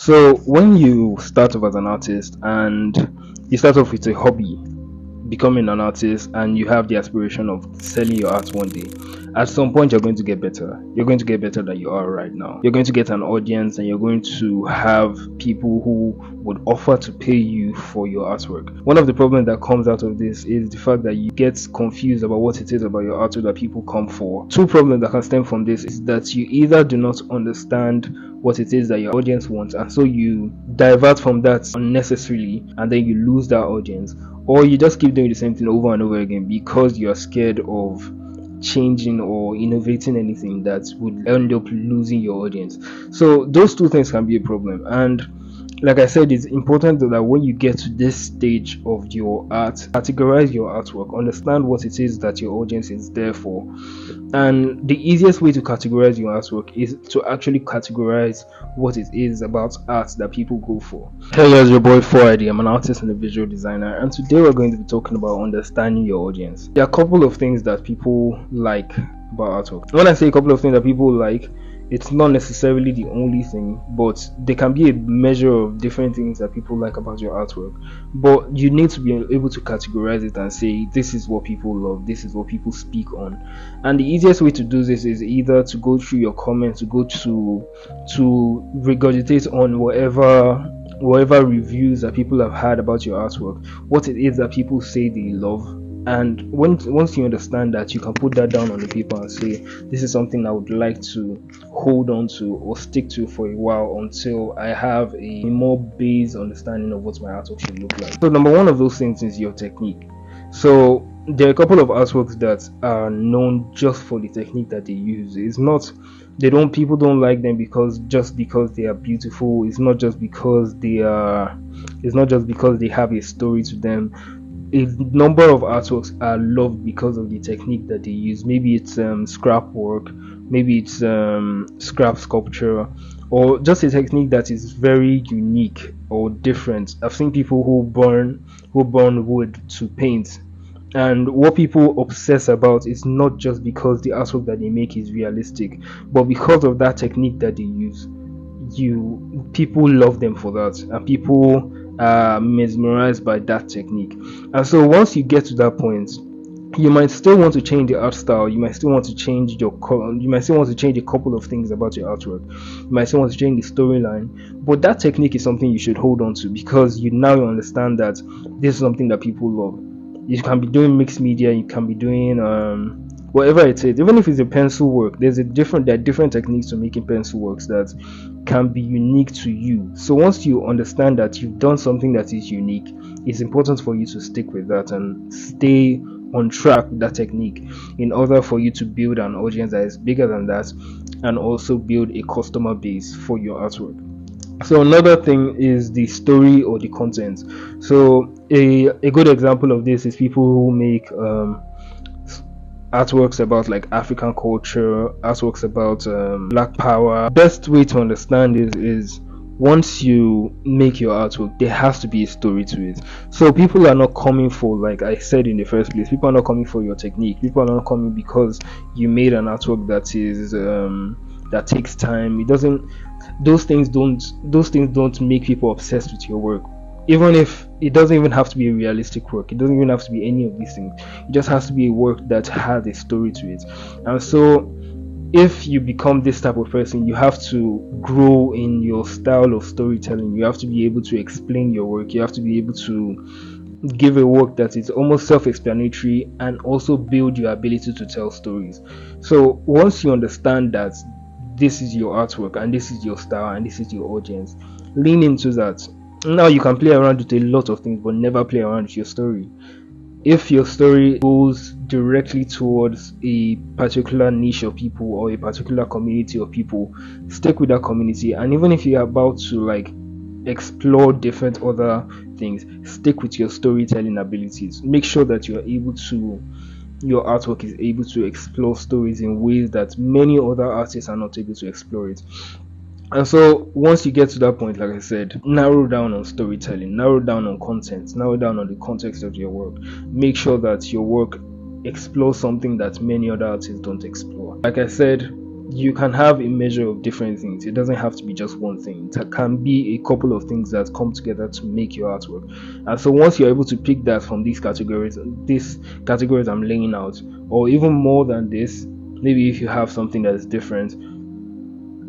So when you start off as an artist and you start off with a hobby, becoming an artist, and you have the aspiration of selling your art one day, at some point you're going to get better. You're going to get better than you are right now. You're going to get an audience and you're going to have people who would offer to pay you for your artwork. One of the problems that comes out of this is the fact that you get confused about what it is about your artwork that people come for. Two problems that can stem from this is that you either do not understand what it is that your audience wants, and so you divert from that unnecessarily, and then you lose that audience, or you just keep doing the same thing over and over again because you're scared of changing or innovating anything that would end up losing your audience. So those two things can be a problem. And like I said, it's important that when you get to this stage of your art, categorize your artwork, understand what it is that your audience is there for. And the easiest way to categorize your artwork is to actually categorize what it is about art that people go for. Hey guys, your boy 4ID. I'm an artist and a visual designer, and today we're going to be talking about understanding your audience. There are a couple of things that people like about artwork. When I say a couple of things that people like, it's not necessarily the only thing, but they can be a measure of different things that people like about your artwork. But you need to be able to categorize it and say, this is what people love, this is what people speak on. And the easiest way to do this is either to go through your comments, to go to regurgitate on whatever reviews that people have had about your artwork, what it is that people say they love. And once you understand that, you can put that down on the paper and say, this is something I would like to hold on to or stick to for a while until I have a more base understanding of what my artwork should look like. So number one of those things is your technique. So there are a couple of artworks that are known just for the technique that they use. It's not people don't like them because they are beautiful. It's not just because they have a story to them. A number of artworks are loved because of the technique that they use. Maybe it's scrap work, maybe it's scrap sculpture, or just a technique that is very unique or different. I've seen people who burn wood to paint, and what people obsess about is not just because the artwork that they make is realistic, but because of that technique that they use. People love them for that, and people are mesmerized by that technique. And so once you get to that point, you might still want to change the art style, you might still want to change you might still want to change a couple of things about your artwork, you might still want to change the storyline, but that technique is something you should hold on to, because you understand that this is something that people love. You can be doing mixed media, you can be doing whatever it is, even if it's a pencil work. There are different techniques to making pencil works that can be unique to you. So once you understand that you've done something that is unique, it's important for you to stick with that and stay on track with that technique in order for you to build an audience that is bigger than that, and also build a customer base for your artwork. So another thing is the story or the content. So a good example of this is people who make artworks about like African culture, artworks about Black Power. Best way to understand is once you make your artwork, there has to be a story to it. So people are not coming for, like I said in the first place, people are not coming for your technique. People are not coming because you made an artwork that is that takes time. It doesn't. Those things don't make people obsessed with your work. Even if it doesn't even have to be a realistic work, it doesn't even have to be any of these things. It just has to be a work that has a story to it. And so if you become this type of person, you have to grow in your style of storytelling. You have to be able to explain your work. You have to be able to give a work that is almost self-explanatory, and also build your ability to tell stories. So once you understand that this is your artwork and this is your style and this is your audience, lean into that. Now you can play around with a lot of things, but never play around with your story. If your story goes directly towards a particular niche of people or a particular community of people, stick with that community. And even if you're about to like explore different other things, stick with your storytelling abilities. Make sure that your artwork is able to explore stories in ways that many other artists are not able to explore it. And so once you get to that point, like I said, narrow down on storytelling, narrow down on content, narrow down on the context of your work. Make sure that your work explores something that many other artists don't explore. Like I said, you can have a measure of different things. It doesn't have to be just one thing. It can be a couple of things that come together to make your artwork. And so once you're able to pick that from these categories I'm laying out, or even more than this, maybe if you have something that is different,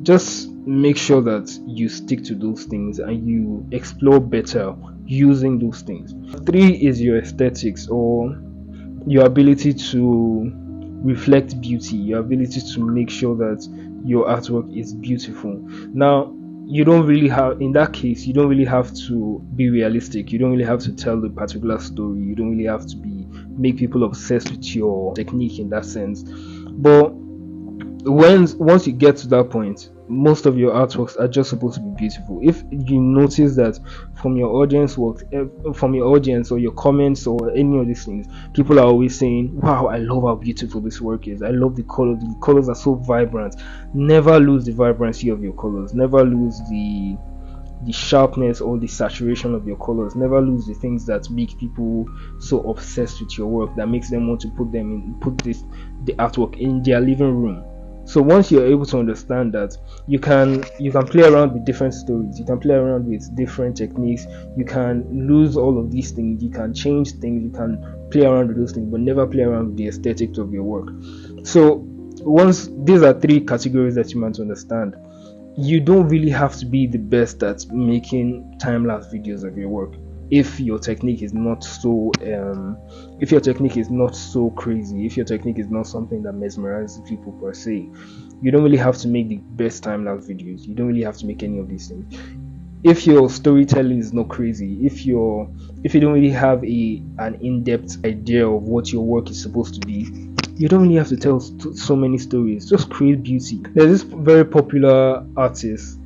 just make sure that you stick to those things and you explore better using those things. 3 is your aesthetics, or your ability to reflect beauty, your ability to make sure that your artwork is beautiful. Now, you don't really have, in that case, you don't really have to be realistic. You don't really have to tell a particular story. You don't really have to make people obsessed with your technique in that sense. But once you get to that point, most of your artworks are just supposed to be beautiful. If you notice that from your audience or your comments or any of these things, people are always saying, wow, I love how beautiful this work is, I love the colors are so vibrant. Never lose the vibrancy of your colors. Never lose the sharpness or the saturation of your colors. Never lose the things that make people so obsessed with your work, that makes them want to put the artwork in their living room. So once you're able to understand that, you can play around with different stories, you can play around with different techniques, you can lose all of these things, you can change things, you can play around with those things, but never play around with the aesthetics of your work. So once these are 3 categories that you might understand, you don't really have to be the best at making time-lapse videos of your work if your technique is not so crazy, if your technique is not something that mesmerizes people per se. You don't really have to make the best time-lapse videos. You don't really have to make any of these things. If your storytelling is not crazy, if you don't really have an in-depth idea of what your work is supposed to be, you don't really have to tell so many stories. Just create beauty. There's this very popular artist,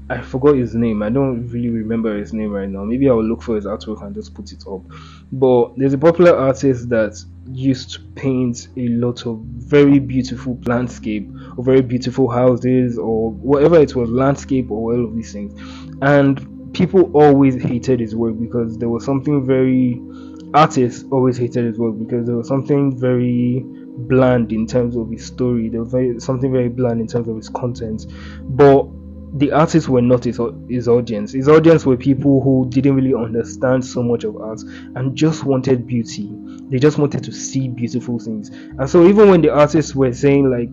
I forgot his name. I don't really remember his name right now. Maybe I will look for his artwork and just put it up. But there's a popular artist that used to paint a lot of very beautiful landscape, or very beautiful houses, or whatever it was, landscape or all of these things. And people always hated his work because there was something very... Artists always hated his work because there was something very bland in terms of his story. There was something very bland in terms of his content. But the artists were not his audience. His audience were people who didn't really understand so much of art and just wanted beauty. They just wanted to see beautiful things. And so even when the artists were saying like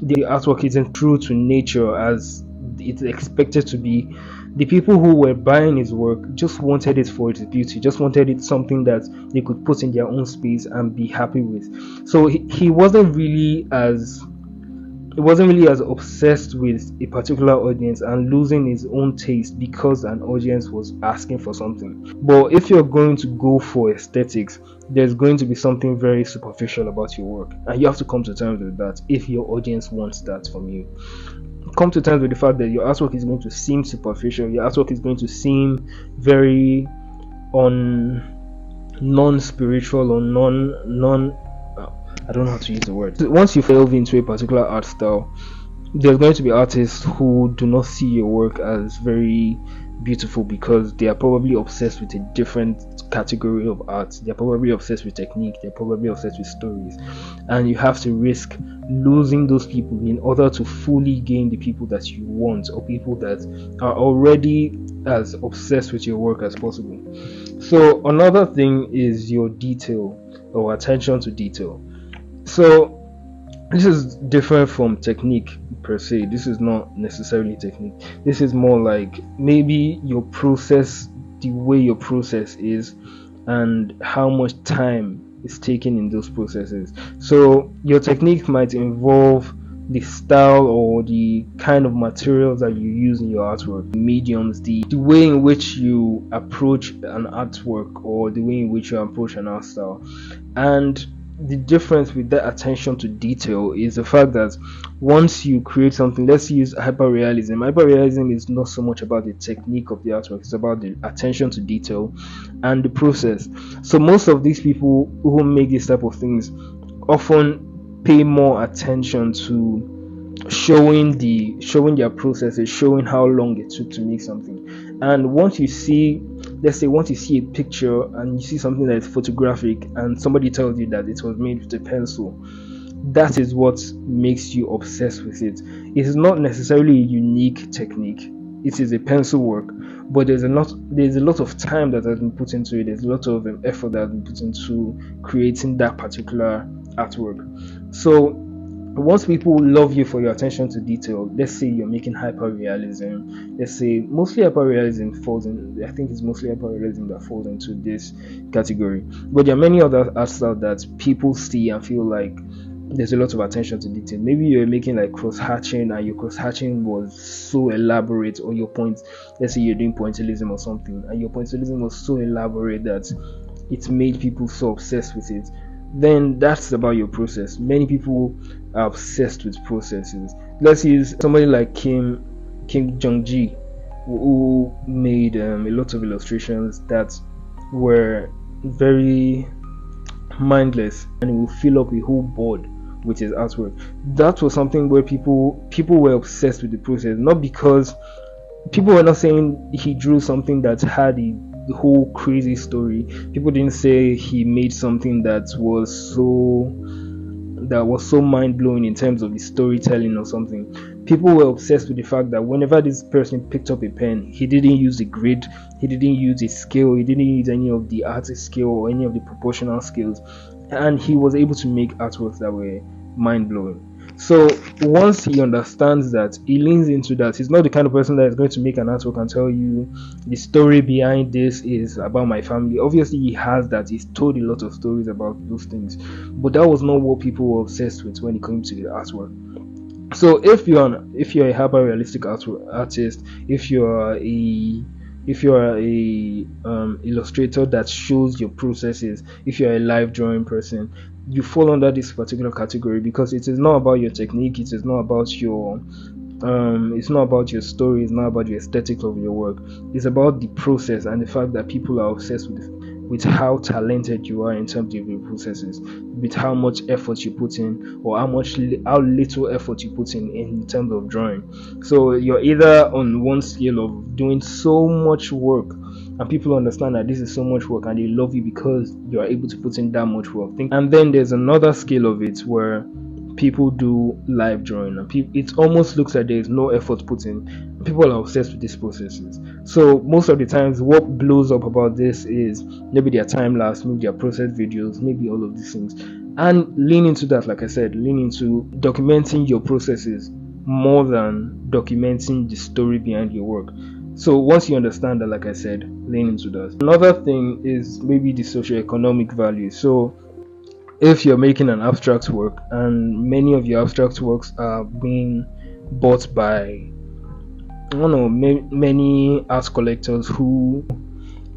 the artwork isn't true to nature as it's expected to be, the people who were buying his work just wanted it for its beauty, just wanted it something that they could put in their own space and be happy with. So he wasn't really as obsessed with a particular audience and losing his own taste because an audience was asking for something. But if you're going to go for aesthetics, there's going to be something very superficial about your work, and you have to come to terms with that if your audience wants that from you. Come to terms with the fact that your artwork is going to seem superficial, your artwork is going to seem very non-spiritual or non I don't know how to use the word. Once you delve into a particular art style, there's going to be artists who do not see your work as very beautiful because they are probably obsessed with a different category of art. They're probably obsessed with technique, they're probably obsessed with stories, and you have to risk losing those people in order to fully gain the people that you want, or people that are already as obsessed with your work as possible. So another thing is your detail, or attention to detail. So this is different from technique per se. This is not necessarily technique. This is more like maybe your process, the way your process is, and how much time is taken in those processes. So your technique might involve the style or the kind of materials that you use in your artwork, mediums, the way in which you approach an artwork, or the way in which you approach an art style. And the difference with that attention to detail is the fact that once you create something, let's use hyperrealism is not so much about the technique of the artwork, it's about the attention to detail and the process. So most of these people who make this type of things often pay more attention to showing their processes, showing how long it took to make something. And once you see a picture and you see something that is photographic and somebody tells you that it was made with a pencil, that is what makes you obsessed with it. It is not necessarily a unique technique. It is a pencil work, but there's a lot of time that has been put into it. There's a lot of effort that has been put into creating that particular artwork. So once people love you for your attention to detail, let's say you're making hyperrealism, let's say mostly hyperrealism falls in, I think it's mostly hyperrealism that falls into this category. But there are many other art styles that people see and feel like there's a lot of attention to detail. Maybe you're making like cross hatching and your cross hatching was so elaborate, or your point, let's say you're doing pointillism or something, and your pointillism was so elaborate that it made people so obsessed with it. Then that's about your process. Many people are obsessed with processes. Let's use somebody like Kim Jong-ji, who made a lot of illustrations that were very mindless, and it will fill up a whole board with his artwork. That was something where people were obsessed with the process, not because people were not saying he drew something that had a whole crazy story. People didn't say he made something that was so mind-blowing in terms of the storytelling or something. People were obsessed with the fact that whenever this person picked up a pen, he didn't use a grid, he didn't use a scale, he didn't use any of the artist scale or any of the proportional scales, and he was able to make artworks that were mind-blowing. So once he understands that, he leans into that. He's not the kind of person that is going to make an artwork and tell you the story behind this is about my family. Obviously he has that, he's told a lot of stories about those things, but that was not what people were obsessed with when it came to the artwork. So if you're a hyper realistic artist, if you're a illustrator that shows your processes, if you're a live drawing person, you fall under this particular category, because it is not about your technique, it is not about your it's not about your story, it's not about the aesthetics of your work. It's about the process and the fact that people are obsessed with how talented you are in terms of your processes, with how much effort you put in, or how little effort you put in terms of drawing. So you're either on one scale of doing so much work, and people understand that this is so much work and they love you because you are able to put in that much work. And then there's another scale of it where people do live drawing and it almost looks like there's no effort put in. People are obsessed with these processes. So most of the times what blows up about this is maybe their time lapse, maybe their process videos, maybe all of these things. And lean into that, like I said, lean into documenting your processes more than documenting the story behind your work. So once you understand that, like I said, lean into that. Another thing is maybe the socioeconomic value. So if you're making an abstract work and many of your abstract works are being bought by, I don't know, many art collectors who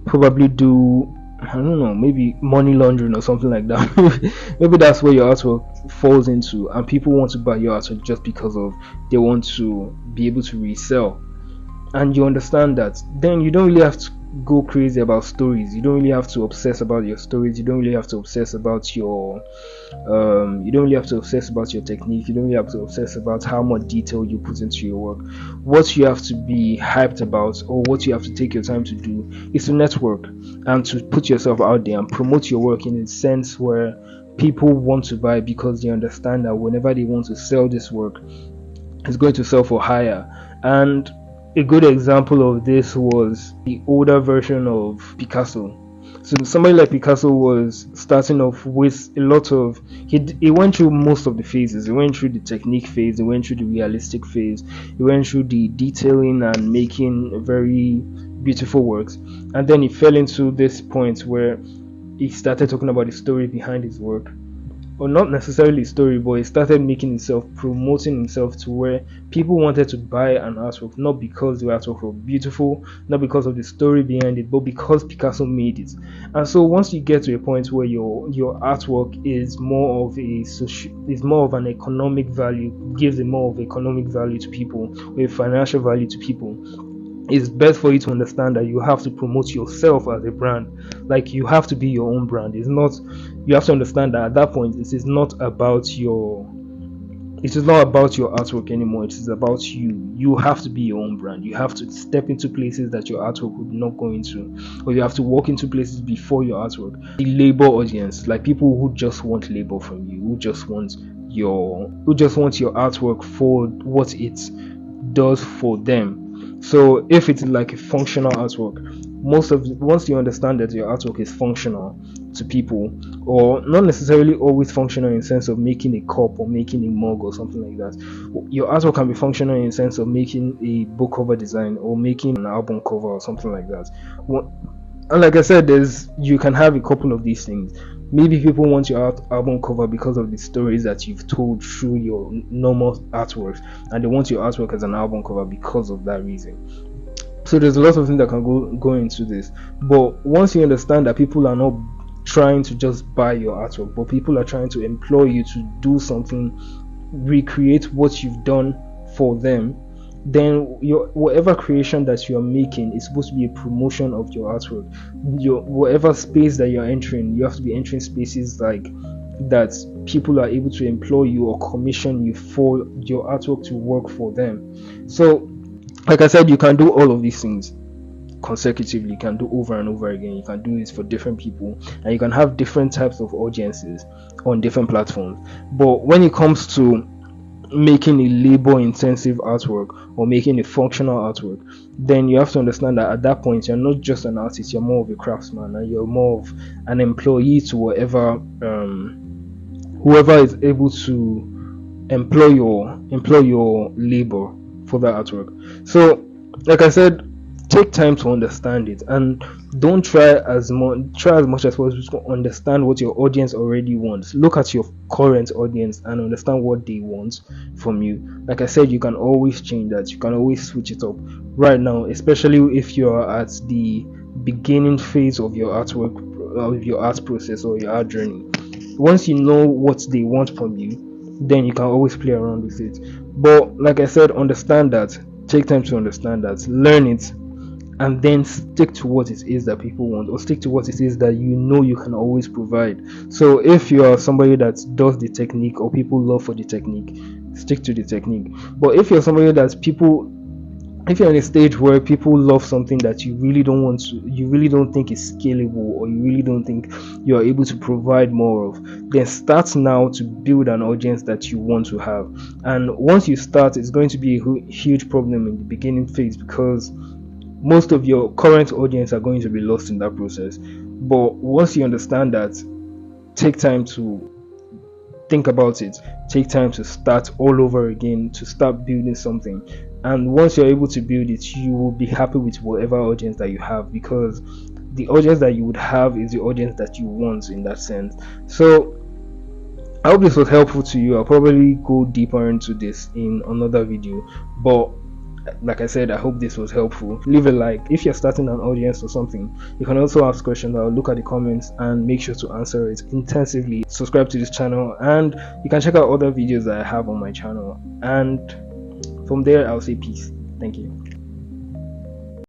probably do, I don't know, maybe money laundering or something like that. Maybe that's where your artwork falls into, and people want to buy your artwork just because of they want to be able to resell. And you understand that, then you don't really have to go crazy about stories. You don't really have to obsess about your stories. You don't really have to obsess about your you don't really have to obsess about your technique. You don't really have to obsess about how much detail you put into your work. What you have to be hyped about, or what you have to take your time to do, is to network and to put yourself out there and promote your work in a sense where people want to buy, because they understand that whenever they want to sell this work, it's going to sell for higher. And a good example of this was the older version of Picasso. So somebody like Picasso was starting off with a lot of, he went through most of the phases. He went through the technique phase, he went through the realistic phase, he went through the detailing and making very beautiful works, and then he fell into this point where he started talking about the story behind his work. Or not necessarily story, but he started making himself, promoting himself to where people wanted to buy an artwork, not because the artwork was beautiful, not because of the story behind it, but because Picasso made it. And so once you get to a point where your artwork is more of an economic value, gives a more of economic value to people, or a financial value to people, it's best for you to understand that you have to promote yourself as a brand. Like, you have to be your own brand. It's not, you have to understand that at that point it is not about your artwork anymore. It is about you. You have to be your own brand. You have to step into places that your artwork would not go into, or you have to walk into places before your artwork. The labor audience, like people who just want labor from you, who just want your artwork for what it does for them. So if it's like a functional artwork, once you understand that your artwork is functional to people, or not necessarily always functional in the sense of making a cup or making a mug or something like that, your artwork can be functional in the sense of making a book cover design or making an album cover or something like that. And like I said, you can have a couple of these things. Maybe people want your album cover because of the stories that you've told through your normal artworks, and they want your artwork as an album cover because of that reason. So there's a lot of things that can go into this. But once you understand that people are not trying to just buy your artwork, but people are trying to employ you to do something, recreate what you've done for them, then your whatever creation that you're making is supposed to be a promotion of your artwork. Your whatever space that you're entering, you have to be entering spaces like that people are able to employ you or commission you for your artwork to work for them. So like I said, you can do all of these things consecutively. You can do over and over again. You can do this for different people, and you can have different types of audiences on different platforms. But when it comes to making a labor intensive artwork or making a functional artwork, then you have to understand that at that point you're not just an artist, you're more of a craftsman, and you're more of an employee to whoever is able to employ your labor for that artwork. So like I said, take time to understand it, and don't try as much as possible to understand what your audience already wants. Look at your current audience and understand what they want from you. Like I said, you can always change that, you can always switch it up. Right now, especially if you're at the beginning phase of your artwork, of your art process or your art journey, once you know what they want from you, then you can always play around with it. But like I said, understand that, take time to understand that, learn it, and then stick to what it is that people want, or stick to what it is that you know you can always provide. So if you are somebody that does the technique or people love for the technique, stick to the technique. But if you're somebody that if you're in a stage where people love something that you really don't think is scalable, or you really don't think you're able to provide more of, then start now to build an audience that you want to have. And once you start, it's going to be a huge problem in the beginning phase, because most of your current audience are going to be lost in that process. But once you understand that, take time to think about it, take time to start all over again, to start building something. And once you're able to build it, you will be happy with whatever audience that you have, because the audience that you would have is the audience that you want in that sense. So I hope this was helpful to you. I'll probably go deeper into this in another video, but like I said, I hope this was helpful. Leave a like. If you're starting an audience or something, you can also ask questions. I'll look at the comments and make sure to answer it intensively. Subscribe to this channel, and you can check out other videos that I have on my channel, and from there I'll say peace. Thank you.